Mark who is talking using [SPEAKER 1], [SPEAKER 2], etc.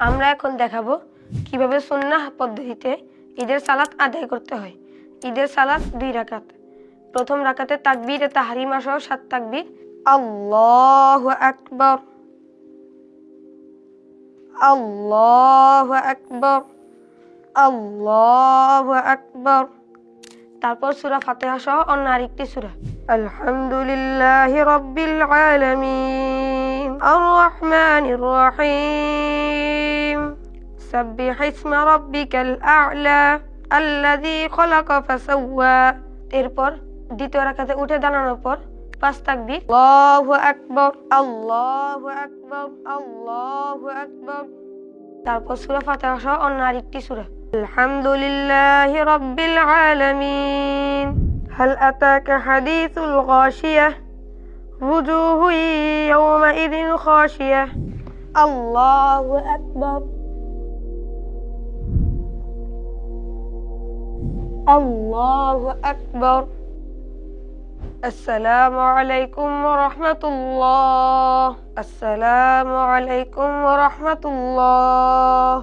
[SPEAKER 1] আমরা এখন দেখাবো কিভাবে সুন্নাহ পদ্ধতিতে ঈদের সালাত আদায় করতে হয়। ঈদের সালাত 2 রাকাত। প্রথম রাকাতে তাকবীরে তাহরিমা সহ 7 তাকবীর। আল্লাহু আকবার, আল্লাহু আকবার, আল্লাহু আকবার। তারপর সূরা ফাতিহা সহ অন্য আরেকটি সূরা। আলহামদুলিল্লাহি রাব্বিল আলামিন আর রহমানির রহিম সাব্বিহ ইসমা রাব্বিকাল আ'লা আল্লাযী খালাকা ফাসাওয়া। এরপর দ্বিতীয় রাকাতে উঠে দাঁড়ানোর পর 5 তাকবীর। আল্লাহু আকবার, আল্লাহু আকবার, আল্লাহু আকবার। তারপর সূরা ফাতিহা সহ অন্য আরেকটি সূরা। আলহামদুলিল্লাহি রাব্বিল আলামিন হাল আতাকা হাদিসুল গাশিয়াহ ওয়াজুহু ইয়াওমাইযিন খাশিয়াহ। আল্লাহু আকবার, আল্লাহু আকবার। আসসালামু আলাইকুম ওয়া রাহমাতুল্লাহ, আসসালামু আলাইকুম ওয়া রাহমাতুল্লাহ।